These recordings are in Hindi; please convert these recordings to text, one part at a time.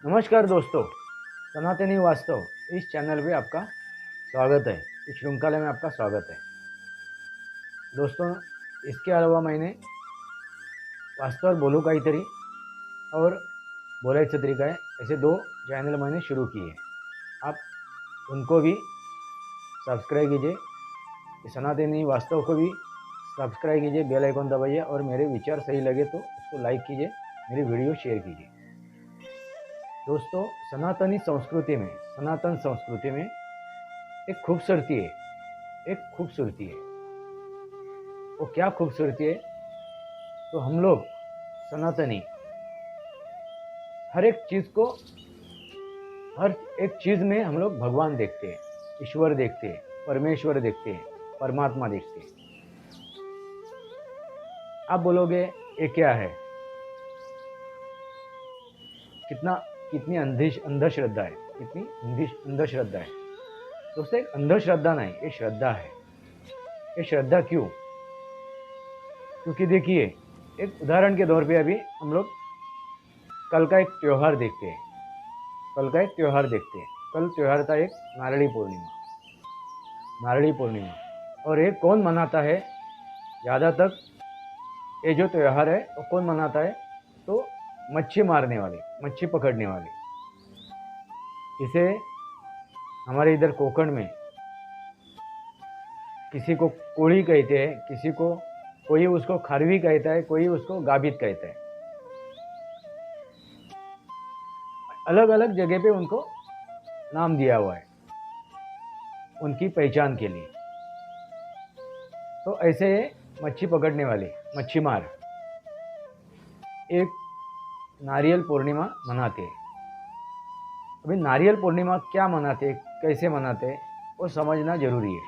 नमस्कार दोस्तों, सनातनी वास्तव इस चैनल पे आपका स्वागत है। इस श्रृंखला में आपका स्वागत है दोस्तों। इसके अलावा मैंने वास्तव बोलू काहीतरी और बोलायचं तरी काय ऐसे दो चैनल मैंने शुरू किए। आप उनको भी सब्सक्राइब कीजिए, सनातनी वास्तव को भी सब्सक्राइब कीजिए, बेल आइकन दबाइए और मेरे विचार सही लगे तो उसको लाइक कीजिए, मेरी वीडियो शेयर कीजिए। दोस्तों, सनातन संस्कृति में एक खूबसूरती है। वो क्या खूबसूरती है? तो हम लोग सनातनी हर एक चीज़ में हम लोग भगवान देखते हैं, ईश्वर देखते हैं, परमेश्वर देखते हैं, परमात्मा देखते हैं। आप बोलोगे ये क्या है? कितनी अंधश्रद्धा है, अंधश्रद्धा है दोस्तों। एक अंधश्रद्धा नहीं, ये श्रद्धा है। ये श्रद्धा क्यों? क्योंकि देखिए, एक उदाहरण के तौर पे अभी हम लोग कल का एक त्यौहार देखते हैं। कल त्यौहार था एक नारली पूर्णिमा। और ये कौन मनाता है? ज़्यादा तक ये जो त्यौहार है वो कौन मनाता है? तो मच्छी मारने वाले, मच्छी पकड़ने वाले। इसे हमारे इधर कोकण में किसी को कोड़ी कहते हैं, कोई उसको खारवी कहता है, कोई उसको गाबित कहता है। अलग अलग जगह पे उनको नाम दिया हुआ है उनकी पहचान के लिए। तो ऐसे मच्छी पकड़ने वाले, मच्छीमार एक नारियल पूर्णिमा मनाते हैं। अभी नारियल पूर्णिमा क्या मनाते, कैसे मनाते, वो समझना जरूरी है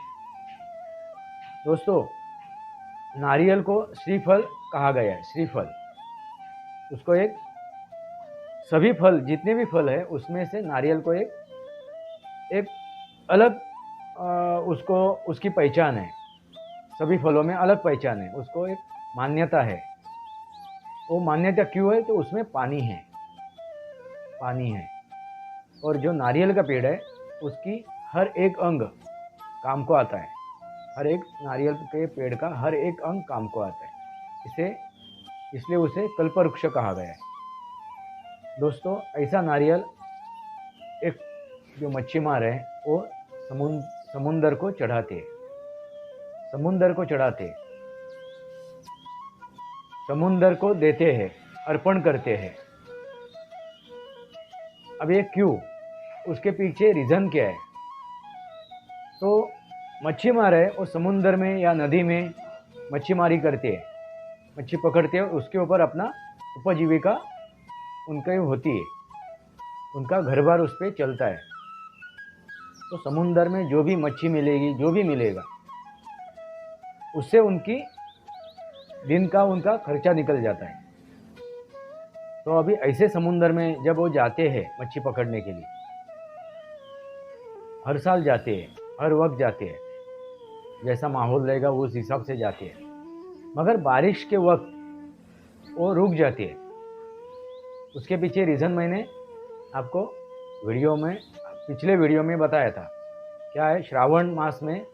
दोस्तों। नारियल को श्रीफल कहा गया है। श्रीफल उसको सभी फल, जितने भी फल है उसमें से नारियल को एक अलग उसकी पहचान है। सभी फलों में अलग पहचान है, उसको एक मान्यता है। वो मान्यता क्यों है? तो उसमें पानी है। और जो नारियल का पेड़ है उसकी हर एक अंग काम को आता है। हर एक नारियल के पेड़ का हर एक अंग काम को आता है। इसलिए उसे कल्पवृक्ष कहा गया है दोस्तों। ऐसा नारियल एक जो मच्छीमार है वो समुंदर को चढ़ाते, समुंदर को देते हैं, अर्पण करते हैं। अब ये क्यों? उसके पीछे रीज़न क्या है? तो मच्छीमार है वो समुंदर में या नदी में मच्छीमारी करते हैं, मच्छी पकड़ते हैं, उसके ऊपर अपना उपजीविका उनकी होती है, उनका घर बार उस पर चलता है। तो समुंदर में जो भी मच्छी मिलेगी, जो भी मिलेगा, उससे उनकी दिन का उनका खर्चा निकल जाता है। तो अभी ऐसे समुंदर में जब वो जाते हैं मच्छी पकड़ने के लिए, हर साल जाते हैं, हर वक्त जाते हैं, जैसा माहौल रहेगा उस हिसाब से जाते हैं। मगर बारिश के वक्त वो रुक जाते हैं। उसके पीछे रीज़न मैंने आपको पिछले वीडियो में बताया था। क्या है? श्रावण मास में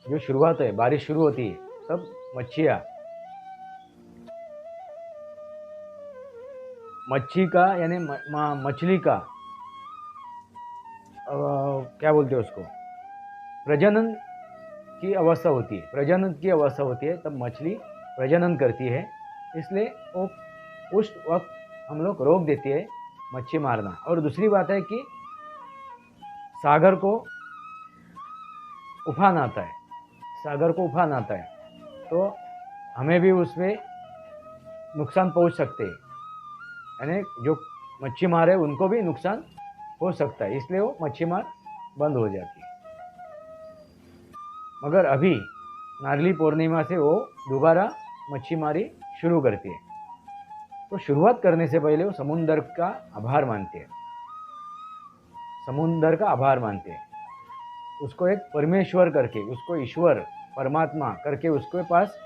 जो शुरुआत है, बारिश शुरू होती है, तब मच्छी का यानी मछली का क्या बोलते हैं उसको, प्रजनन की अवस्था होती है। तब मछली प्रजनन करती है, इसलिए वो उस वक्त हम लोग रोक देते हैं मच्छी मारना। और दूसरी बात है कि सागर को उफान आता है, तो हमें भी उसमें नुकसान पहुंच सकते हैं, यानी जो मच्छी मार है उनको भी नुकसान हो सकता है। इसलिए वो मच्छी मार बंद हो जाती है। मगर अभी नारली पूर्णिमा से वो दोबारा मच्छी मारी शुरू करती है। तो शुरुआत करने से पहले वो समुंदर का आभार मानते हैं। उसको एक परमेश्वर करके, उसको ईश्वर, परमात्मा करके उसके पास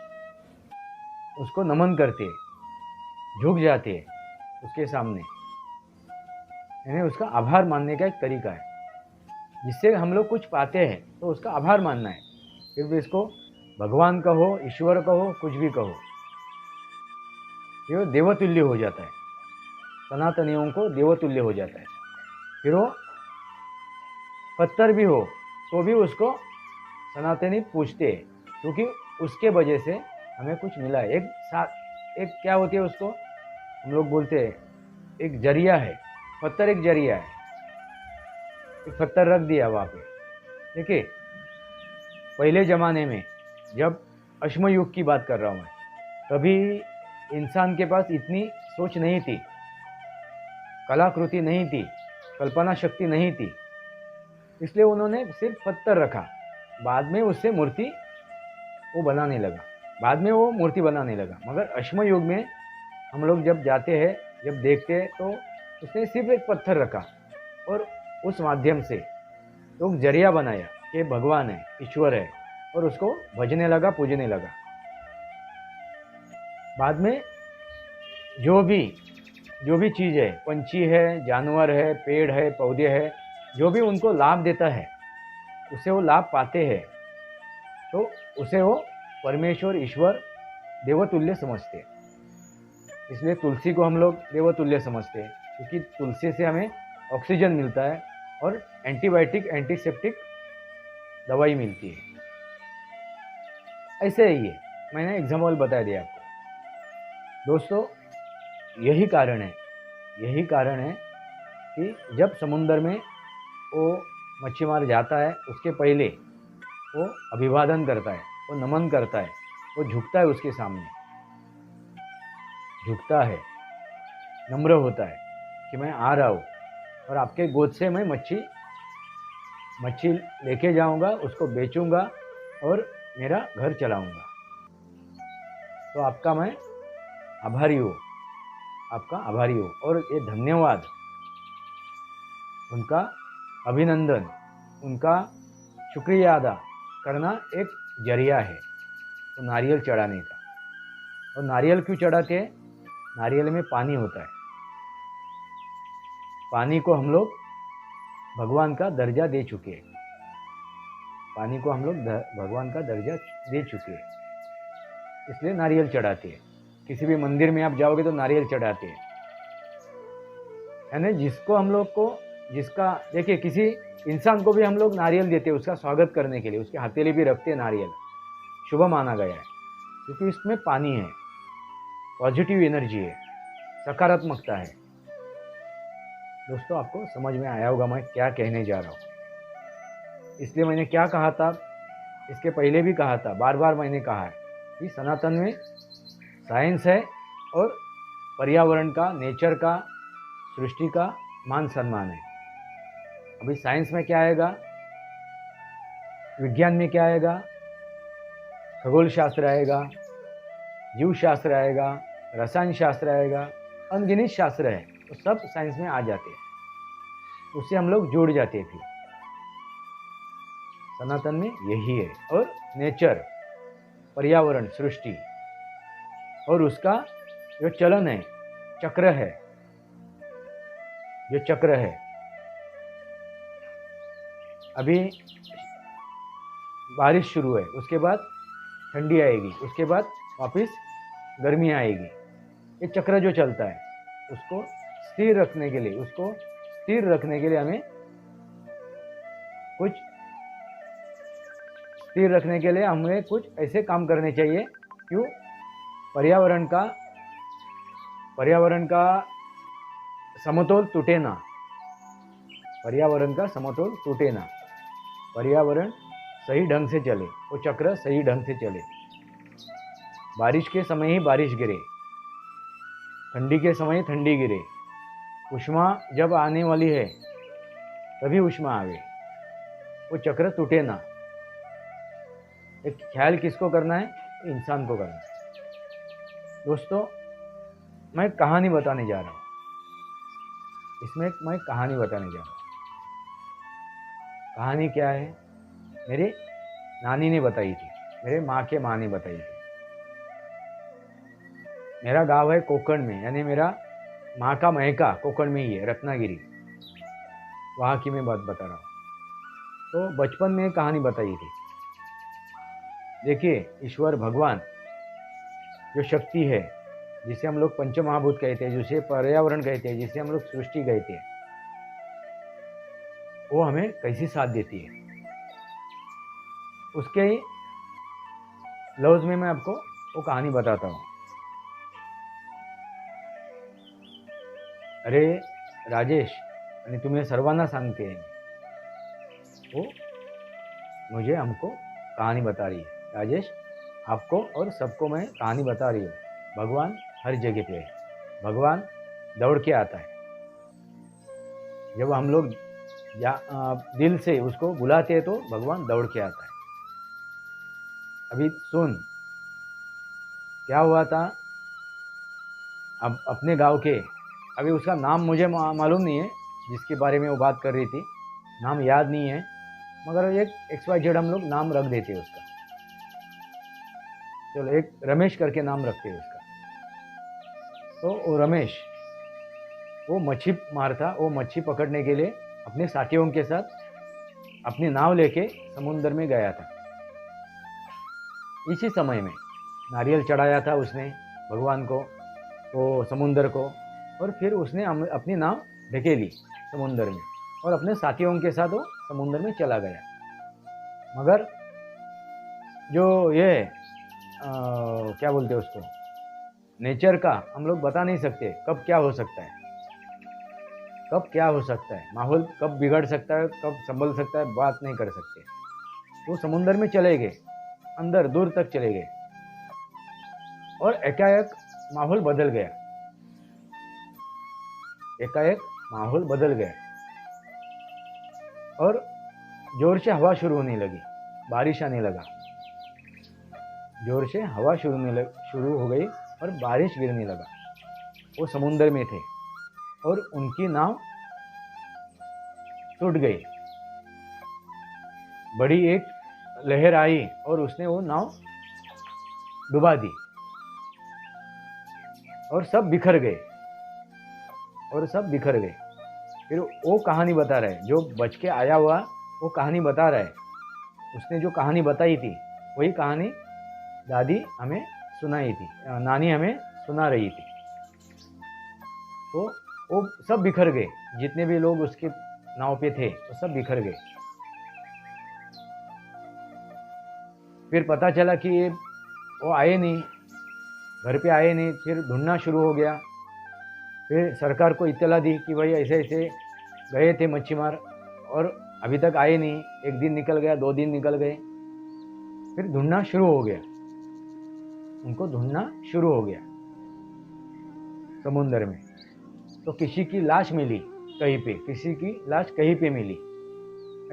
उसको नमन करते, झुक जाते उसके सामने। यानी उसका आभार मानने का एक तरीका है। जिससे हम लोग कुछ पाते हैं तो उसका आभार मानना है। फिर भी इसको भगवान कहो, ईश्वर कहो, कुछ भी कहो, ये देवतुल्य हो जाता है। सनातनियों को देवतुल्य हो जाता है। फिर वो पत्थर भी हो तो भी उसको सनातनी पूछते हैं, क्योंकि उसके वजह से हमें कुछ मिला है। एक क्या होती है, उसको हम लोग बोलते हैं एक जरिया है। पत्थर एक जरिया है। एक पत्थर रख दिया वहाँ पे, देखिए पहले ज़माने में, जब अश्म युग की बात कर रहा हूँ मैं, तभी इंसान के पास इतनी सोच नहीं थी, कलाकृति नहीं थी, कल्पना शक्ति नहीं थी, इसलिए उन्होंने सिर्फ पत्थर रखा। बाद में उससे मूर्ति वो बनाने लगा, बाद में वो मूर्ति बनाने लगा। मगर अश्म युग में हम लोग जब जाते हैं, जब देखते हैं, तो उसने सिर्फ एक पत्थर रखा और उस माध्यम से लोग जरिया बनाया कि भगवान है, ईश्वर है, और उसको भजने लगा, पूजने लगा। बाद में जो भी चीज़ है, पंछी है, जानवर है, पेड़ है, पौधे है, जो भी उनको लाभ देता है, उसे वो लाभ पाते हैं, तो उसे वो परमेश्वर, ईश्वर, देवतुल्य समझते हैं। इसलिए तुलसी को हम लोग देवतुल्य समझते हैं, क्योंकि तुलसी से हमें ऑक्सीजन मिलता है और एंटीबायोटिक, एंटीसेप्टिक दवाई मिलती है। ऐसे ही है, मैंने एग्जाम्पल बता दिया आपको। दोस्तों, यही कारण है कि जब समुद्र में वो मच्छी मार जाता है, उसके पहले वो अभिवादन करता है, वो नमन करता है, वो झुकता है, उसके सामने झुकता है, नम्र होता है कि मैं आ रहा हूँ और आपके गोद से मैं मच्छी लेके जाऊंगा, उसको बेचूंगा और मेरा घर चलाऊंगा। तो आपका मैं आभारी हूँ, आपका आभारी हूँ। और ये धन्यवाद, उनका अभिनंदन, उनका शुक्रिया अदा करना एक जरिया है तो नारियल चढ़ाने का। और नारियल क्यों चढ़ाते हैं? नारियल में पानी होता है। पानी को हम लोग भगवान का दर्जा दे चुके हैं। पानी को हम लोग भगवान का दर्जा दे चुके हैं, इसलिए नारियल चढ़ाते हैं। किसी भी मंदिर में आप जाओगे तो नारियल चढ़ाते हैं। यानी जिसको हम लोग को, जिसका, देखिए किसी इंसान को भी हम लोग नारियल देते हैं उसका स्वागत करने के लिए, उसके हथेली भी रखते हैं। नारियल शुभ माना गया है, क्योंकि इसमें पानी है, पॉजिटिव एनर्जी है, सकारात्मकता है। दोस्तों, आपको समझ में आया होगा मैं क्या कहने जा रहा हूँ। इसलिए मैंने क्या कहा था, इसके पहले भी कहा था, बार बार मैंने कहा है कि सनातन में साइंस है और पर्यावरण का, नेचर का, सृष्टि का मान सम्मान है। अभी साइंस में क्या आएगा, विज्ञान में क्या आएगा, खगोल शास्त्र आएगा, जीव शास्त्र आएगा, रसायन शास्त्र आएगा, अनगिनत शास्त्र है, तो सब साइंस में आ जाते हैं। उससे हम लोग जुड़ जाते हैं। फिर सनातन में यही है। और नेचर, पर्यावरण, सृष्टि और उसका जो चलन है, चक्र है, जो चक्र है, अभी बारिश शुरू है, उसके बाद ठंडी आएगी, उसके बाद वापस गर्मी आएगी। ये चक्र जो चलता है, उसको स्थिर रखने के लिए हमें कुछ ऐसे काम करने चाहिए। क्यों? पर्यावरण का समतोल टूटे ना, पर्यावरण सही ढंग से चले, वो चक्र सही ढंग से चले। बारिश के समय ही बारिश गिरे, ठंडी के समय ठंडी गिरे, उष्मा जब आने वाली है तभी उष्मा आवे, वो चक्र टूटे ना। एक ख्याल किसको करना है? इंसान को करना है। दोस्तों, मैं कहानी बताने जा रहा हूँ। इसमें मैं कहानी बताने जा रहा हूँ। कहानी क्या है? मेरी नानी ने बताई थी, मेरे माँ के माँ ने बताई थी। मेरा गांव है कोकण में, यानी मेरा माँ का मैका कोकण में ही है, रत्नागिरी। वहाँ की मैं बात बता रहा हूँ। तो बचपन में कहानी बताई थी। देखिए, ईश्वर भगवान जो शक्ति है, जिसे हम लोग पंचमहाभूत कहते हैं, जिसे पर्यावरण कहते हैं, जिसे हम लोग सृष्टि कहते हैं, वो हमें कैसी साथ देती है, उसके ही लफ्ज में मैं आपको वो कहानी बताता हूँ। अरे राजेश, आणि तुम्हें सर्वांना सांगते हैं, वो मुझे हमको कहानी बता रही है। राजेश, आपको और सबको मैं कहानी बता रही हूँ। भगवान हर जगह पे है, भगवान दौड़ के आता है। जब हम लोग दिल से उसको बुलाते हैं तो भगवान दौड़ के आता है। अभी सुन, क्या हुआ था अब अपने गांव के, अभी उसका नाम मुझे मालूम नहीं है जिसके बारे में वो बात कर रही थी, नाम याद नहीं है, मगर एक XYZ हम लोग नाम रख देते हैं उसका। चलो, एक रमेश करके नाम रखते हैं उसका। तो वो रमेश, वो मच्छी मार था, वो मच्छी पकड़ने के लिए अपने साथियों के साथ अपनी नाव लेके समुद्र में गया था। इसी समय में नारियल चढ़ाया था उसने भगवान को, वो समुद्र को, और फिर उसने अपनी नाव ढकेली समुद्र में और अपने साथियों के साथ वो समुद्र में चला गया। मगर जो ये क्या बोलते हैं उसको, नेचर का हम लोग बता नहीं सकते कब क्या हो सकता है, कब क्या हो सकता है, माहौल कब बिगड़ सकता है, कब संभल सकता है, बात नहीं कर सकते। वो समुद्र में चले गए, अंदर दूर तक चले गए, और एकाएक माहौल बदल गया। एकाएक माहौल बदल गया और जोर से हवा शुरू होने लगी, बारिश आने लगा। जोर से हवा शुरू हो गई और बारिश गिरने लगा। वो समुद्र में थे और उनकी नाव टूट गई। बड़ी एक लहर आई और उसने वो नाव डुबा दी और सब बिखर गए, फिर वो कहानी बता रहा है, जो बच के आया हुआ वो कहानी बता रहा है। उसने जो कहानी बताई थी वही कहानी दादी हमें सुनाई थी, नानी हमें सुना रही थी। तो वो सब बिखर गए, जितने भी लोग उसके नाव पे थे वो सब बिखर गए। फिर पता चला कि वो आए नहीं, घर पे आए नहीं। फिर ढूंढना शुरू हो गया। फिर सरकार को इत्तला दी कि भाई ऐसे ऐसे गए थे मच्छी मार और अभी तक आए नहीं। एक दिन निकल गया, 2 दिन निकल गए, फिर ढूंढना शुरू हो गया, उनको ढूंढना शुरू हो गया समुद्र में। तो किसी की लाश मिली कहीं पे, किसी की लाश कहीं पे मिली।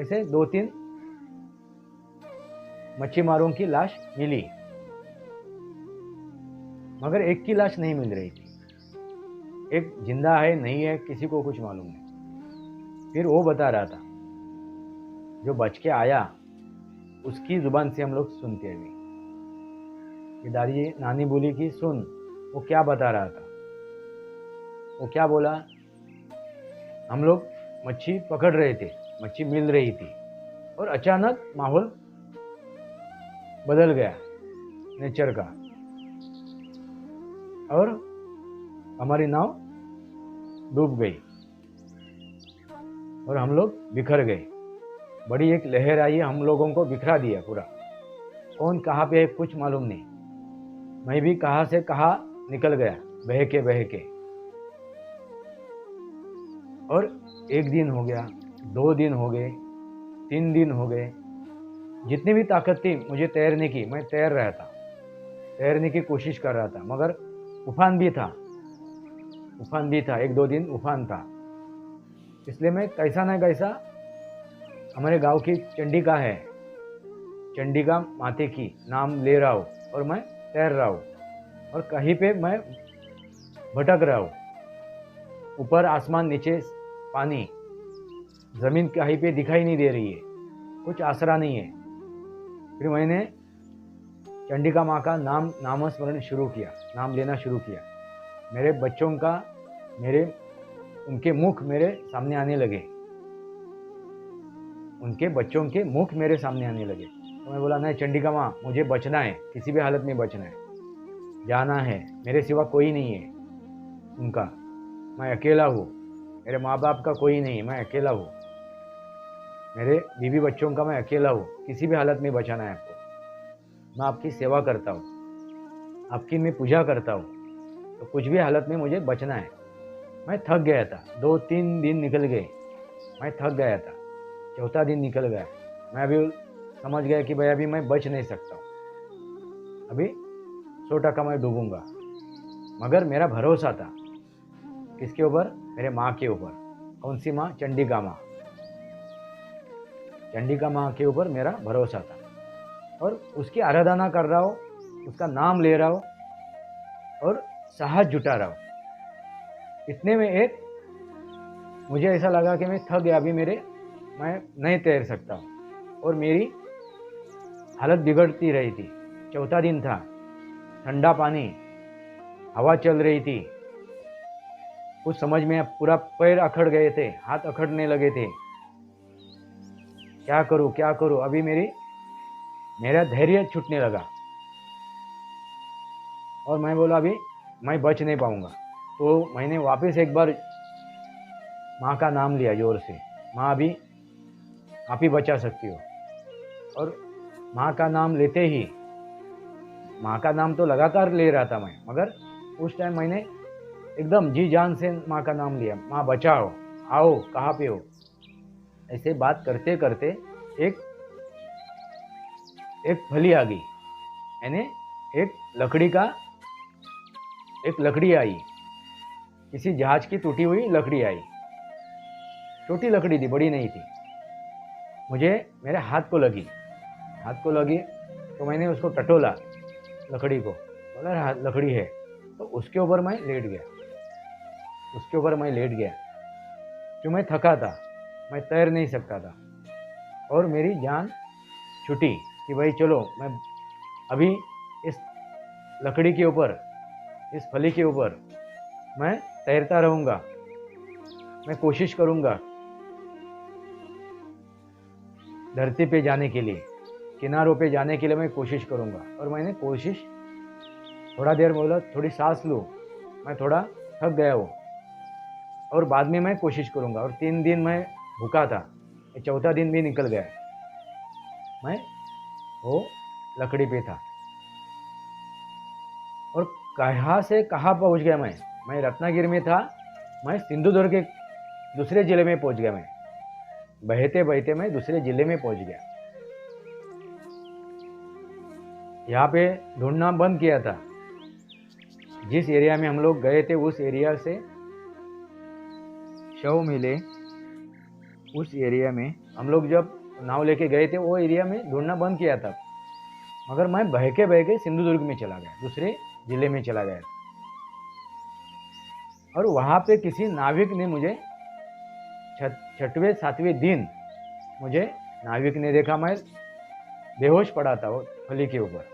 ऐसे 2-3 मच्छी मारों की लाश मिली, मगर एक की लाश नहीं मिल रही थी। एक जिंदा है नहीं है किसी को कुछ मालूम नहीं। फिर वो बता रहा था, जो बच के आया उसकी जुबान से हम लोग सुनते हैं कि दादी नानी बोली कि सुन, वो क्या बता रहा था। वो क्या बोला, हम लोग मच्छी पकड़ रहे थे, मच्छी मिल रही थी और अचानक माहौल बदल गया नेचर का और हमारी नाव डूब गई और हम लोग बिखर गए। बड़ी एक लहर आई, हम लोगों को बिखरा दिया पूरा। कौन कहाँ पे है कुछ मालूम नहीं। मैं भी कहाँ से कहाँ निकल गया बह के। और 1 दिन हो गया, 2 दिन हो गए, 3 दिन हो गए। जितनी भी ताकत थी मुझे तैरने की, मैं तैर रहा था, तैरने की कोशिश कर रहा था, मगर उफान भी था, 1-2 दिन उफान था। इसलिए मैं कैसा ना कैसा हमारे गांव की चंडिका है, चंडिका माते की नाम ले रहा हूँ और मैं तैर रहा हूँ और कहीं पे मैं भटक रहा हूँ। ऊपर आसमान, नीचे पानी, जमीन कहीं पे दिखाई नहीं दे रही है, कुछ आसरा नहीं है। फिर मैंने चंडिका माँ का नामस्मरण शुरू किया, नाम लेना शुरू किया। मेरे बच्चों का, उनके मुख मेरे सामने आने लगे। उनके बच्चों के मुख मेरे सामने आने लगे। तो मैं बोला, नहीं चंडिका माँ, मुझे बचना है, किसी भी हालत में बचना है, जाना है, मेरे सिवा कोई नहीं है उनका, मैं अकेला हूँ, मेरे माँ बाप का कोई नहीं है, मैं अकेला हूँ, मेरे बीवी बच्चों का मैं अकेला हूँ, किसी भी हालत में बचाना है आपको, मैं आपकी सेवा करता हूँ, आपकी मैं पूजा करता हूँ, तो कुछ भी हालत में मुझे बचना है। मैं थक गया था, 2-3 दिन निकल गए, मैं थक गया था, चौथा दिन निकल गया, मैं अभी समझ गया कि भाई अभी मैं बच नहीं सकता हूँ, अभी 100% मैं डूबूंगा। मगर मेरा भरोसा था किसके ऊपर? मेरे माँ के ऊपर। कौन सी माँ? चंडिका माँ। चंडिका माँ के ऊपर मेरा भरोसा था और उसकी आराधना कर रहा हूँ, उसका नाम ले रहा हूँ और साहस जुटा रहा हूँ। इतने में एक मुझे ऐसा लगा कि मैं थक गया, अभी मैं नहीं तैर सकता और मेरी हालत बिगड़ती रही थी। चौथा दिन था, ठंडा पानी, हवा चल रही थी, कुछ समझ में पूरा पैर अखड़ गए थे, हाथ अखड़ने लगे थे, क्या करूं क्या करूं। अभी मेरा धैर्य छूटने लगा और मैं बोला अभी मैं बच नहीं पाऊंगा। तो मैंने वापस एक बार माँ का नाम लिया जोर से, माँ अभी आप ही बचा सकती हो। और माँ का नाम लेते ही, माँ का नाम तो लगातार ले रहा था मैं, मगर उस टाइम मैंने एकदम जी जान से माँ का नाम लिया, माँ बचाओ, आओ, कहाँ पे हो। ऐसे बात करते करते एक फली आ गई, यानी एक लकड़ी आई, किसी जहाज की टूटी हुई लकड़ी आई, छोटी लकड़ी थी, बड़ी नहीं थी। मुझे मेरे हाथ को लगी तो मैंने उसको टटोला, लकड़ी को, बोला लकड़ी है, तो उसके ऊपर मैं लेट गया। क्यों? मैं थका था, मैं तैर नहीं सकता था और मेरी जान छूटी कि भाई चलो, मैं अभी इस लकड़ी के ऊपर, इस फली के ऊपर मैं तैरता रहूँगा, मैं कोशिश करूँगा धरती पे जाने के लिए, किनारों पे जाने के लिए मैं कोशिश करूँगा। और मैंने कोशिश, थोड़ा देर बोला, थोड़ी सांस लूँ, मैं थोड़ा थक गया हूँ और बाद में मैं कोशिश करूँगा। और 3 दिन मैं भूखा था, चौथा दिन भी निकल गया, मैं वो लकड़ी पे था और कहाँ से कहाँ पहुँच गया मैं रत्नागिरी में था, मैं सिंधुदुर्ग के दूसरे जिले में पहुँच गया। मैं बहते बहते मैं दूसरे जिले में पहुँच गया। यहाँ पे ढूंढना बंद किया था, जिस एरिया में हम लोग गए थे उस एरिया से शव मिले, उस एरिया में हम लोग जब नाव लेके गए थे वो एरिया में ढूंढना बंद किया था। मगर मैं बह के सिंधुदुर्ग में चला गया, दूसरे जिले में चला गया और वहाँ पे किसी नाविक ने मुझे 6वें 7वें दिन मुझे नाविक ने देखा, मैं बेहोश पड़ा था वो फली के ऊपर,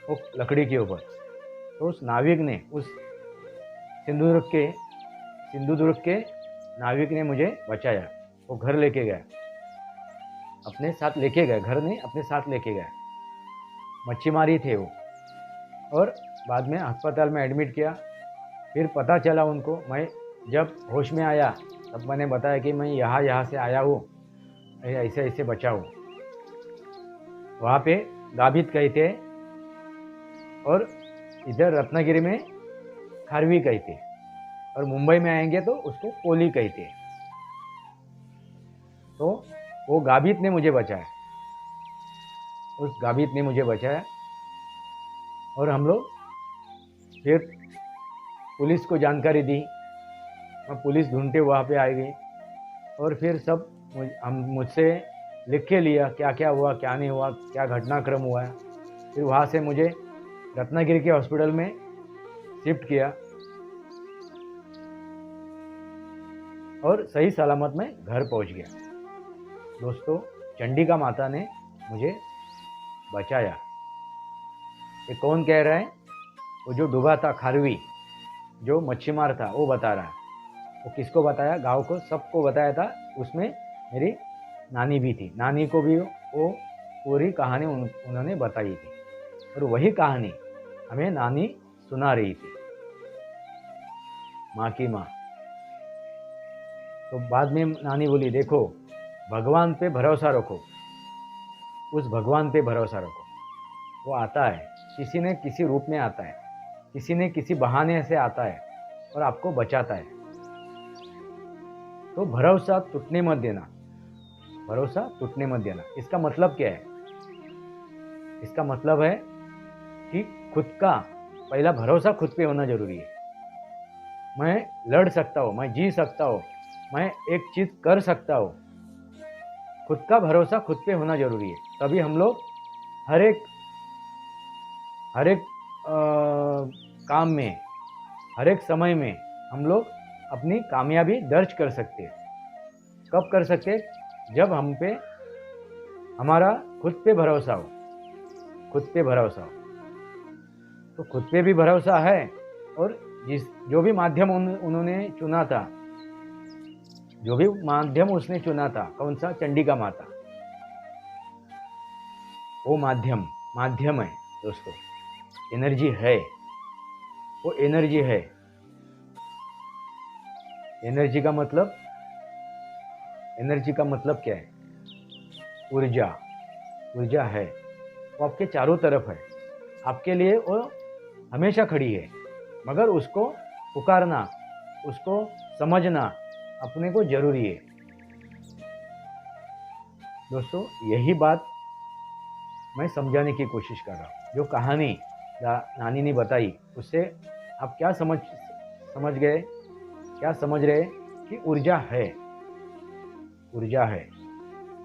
वो लकड़ी के ऊपर। तो उस नाविक ने, उस सिंधुदुर्ग के नाविक ने मुझे बचाया, वो घर लेके गया, अपने साथ लेके गए, घर में अपने साथ लेके गया। मच्छीमारी थे वो और बाद में अस्पताल में एडमिट किया। फिर पता चला उनको, मैं जब होश में आया तब मैंने बताया कि मैं यहाँ से आया हूँ, ऐसे ऐसे बचा हूँ। वहाँ पे गाभित कहते और इधर रत्नागिरी में खारवी कहते और मुंबई में आएंगे तो उसको कोली कहते। तो वो गाभित ने मुझे बचाया, उस गाभित ने मुझे बचाया और हम लोग फिर पुलिस को जानकारी दी, मैं पुलिस ढूंढते वहाँ पे आ गई और फिर सब मुझसे लिख के लिया क्या क्या हुआ, क्या नहीं हुआ, क्या घटनाक्रम हुआ है। फिर वहाँ से मुझे रत्नागिरी के हॉस्पिटल में शिफ्ट किया और सही सलामत में घर पहुँच गया। दोस्तों, चंडिका माता ने मुझे बचाया। ये कौन कह रहा है? वो जो डूबा था खारवी, जो मच्छीमार था, वो बता रहा है। वो किसको बताया? गांव को, सबको बताया था। उसमें मेरी नानी भी थी, नानी को भी वो पूरी कहानी उन्होंने बताई थी और वही कहानी हमें नानी सुना रही थी, माँ की माँ। तो बाद में नानी बोली, देखो भगवान पे भरोसा रखो, उस भगवान पे भरोसा रखो, वो आता है, किसी न किसी रूप में आता है, किसी न किसी बहाने से आता है और आपको बचाता है। तो भरोसा टूटने मत देना, भरोसा टूटने मत देना। इसका मतलब क्या है? इसका मतलब है कि खुद का पहला भरोसा खुद पे होना जरूरी है। मैं लड़ सकता हूँ, मैं जी सकता हूँ, मैं एक चीज कर सकता हूँ, खुद का भरोसा खुद पे होना जरूरी है। तभी हम लोग हर एक काम में, हर एक समय में हम लोग अपनी कामयाबी दर्ज कर सकते हैं। कब कर सकते? जब हम पे हमारा खुद पे भरोसा हो, खुद पे भरोसा हो। तो खुद पे भी भरोसा है और जो भी माध्यम उन्होंने चुना था, जो भी माध्यम उसने चुना था, कौन सा? चंडिका माता। वो माध्यम है दोस्तों, एनर्जी है, वो एनर्जी है। एनर्जी का मतलब क्या है? ऊर्जा है। वो आपके चारों तरफ है, आपके लिए वो हमेशा खड़ी है, मगर उसको पुकारना, उसको समझना अपने को जरूरी है। दोस्तों, यही बात मैं समझाने की कोशिश कर रहा हूँ। जो कहानी नानी ने बताई, उससे आप क्या समझ गए, क्या समझ रहे? कि ऊर्जा है,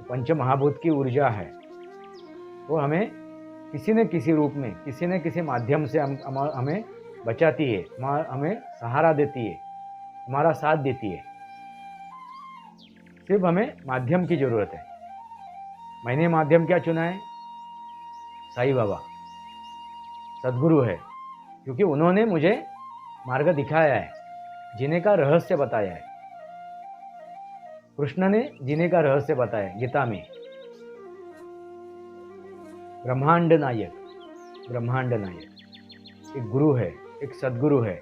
पंच महाभूत की ऊर्जा है। वो हमें किसी न किसी रूप में, किसी न किसी माध्यम से हमें बचाती है, हमें सहारा देती है, हमारा साथ देती है। सिर्फ हमें माध्यम की जरूरत है। मैंने माध्यम क्या चुना है? साईं बाबा सद्गुरु है, क्योंकि उन्होंने मुझे मार्ग दिखाया है, जीने का रहस्य बताया है। कृष्ण ने जीने का रहस्य बताया गीता में। ब्रह्मांड नायक एक गुरु है, एक सद्गुरु है।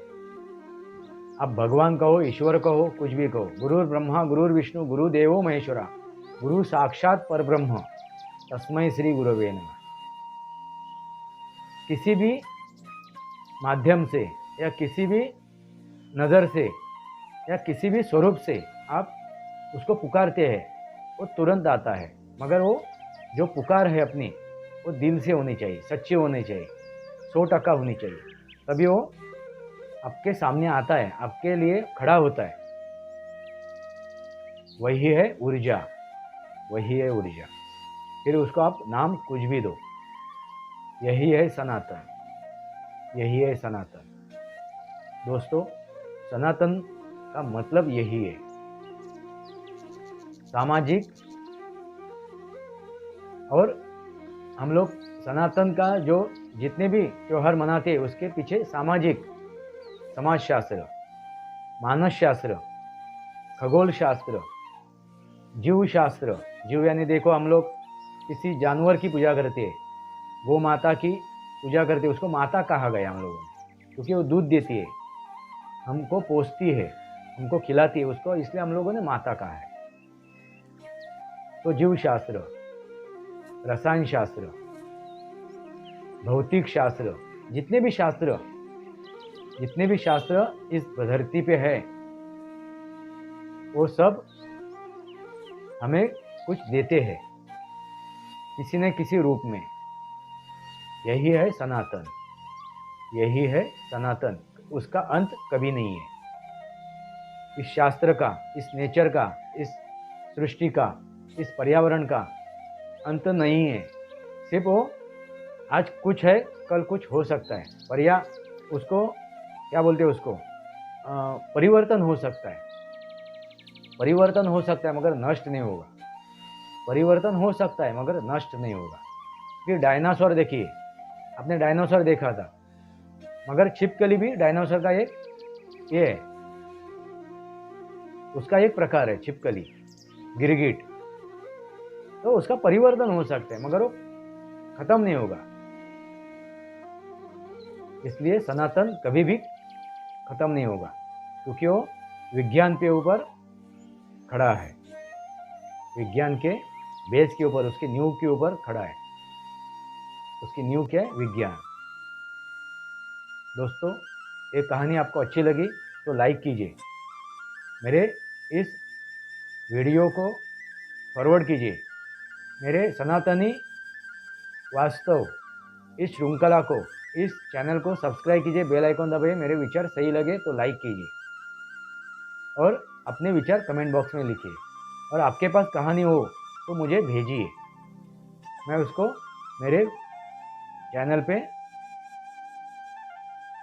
आप भगवान कहो, ईश्वर कहो, कुछ भी कहो। गुरुर ब्रह्मा गुरुर विष्णु गुरु देवो महेश्वरा, गुरु साक्षात परब्रह्म तस्मै श्री गुरवे नमः। किसी भी माध्यम से या किसी भी नज़र से या किसी भी स्वरूप से आप उसको पुकारते हैं, वो तुरंत आता है। मगर वो जो पुकार है अपनी, वो दिल से होनी चाहिए, सच्ची होनी चाहिए, 100% होनी चाहिए। तभी वो आपके सामने आता है, आपके लिए खड़ा होता है। वही है ऊर्जा। फिर उसको आप नाम कुछ भी दो, यही है सनातन। दोस्तों, सनातन का मतलब यही है। सामाजिक, और हम लोग सनातन का जो जितने भी त्योहार मनाते हैं, उसके पीछे सामाजिक, समाजशास्त्र, मानसशास्त्र, खगोल शास्त्र, जीव शास्त्र। जीव यानी देखो, हम लोग किसी जानवर की पूजा करते हैं, गौ माता की पूजा करते हैं, उसको माता कहा गया हम लोगों ने, क्योंकि वो दूध देती है, हमको पोसती है, हमको खिलाती है उसको, इसलिए हम लोगों ने माता कहा है। तो जीव शास्त्र, रसायन शास्त्र, भौतिक शास्त्र, जितने भी शास्त्र इस धरती पे है, वो सब हमें कुछ देते हैं किसी न किसी रूप में। यही है सनातन, उसका अंत कभी नहीं है। इस शास्त्र का, इस नेचर का, इस सृष्टि का, इस पर्यावरण का अंत नहीं है। सिर्फ वो आज कुछ है, कल कुछ हो सकता है। उसको क्या बोलते हैं? उसको परिवर्तन हो सकता है, मगर नष्ट नहीं होगा। फिर डायनासोर देखिए, आपने डायनासोर देखा था, मगर छिपकली भी डायनासोर का एक ये है, उसका एक प्रकार है छिपकली, गिरगिट। तो उसका परिवर्तन हो सकता है, मगर वो खत्म नहीं होगा। इसलिए सनातन कभी भी खत्म नहीं होगा, क्योंकि वो विज्ञान के ऊपर खड़ा है, विज्ञान के बेस के ऊपर, उसकी नींव के ऊपर खड़ा है। उसकी नींव क्या है? विज्ञान। दोस्तों, ये कहानी आपको अच्छी लगी तो लाइक कीजिए, मेरे इस वीडियो को फॉरवर्ड कीजिए, मेरे सनातनी वास्तव इस श्रृंखला को, इस चैनल को सब्सक्राइब कीजिए, बेल आइकन दबाइए। मेरे विचार सही लगे तो लाइक कीजिए और अपने विचार कमेंट बॉक्स में लिखिए। और आपके पास कहानी हो तो मुझे भेजिए, मैं उसको मेरे चैनल पे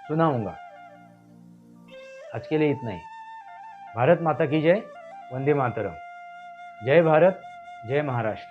सुनाऊंगा। आज के लिए इतना ही। भारत माता की जय। वंदे मातरम। जय भारत, जय महाराष्ट्र।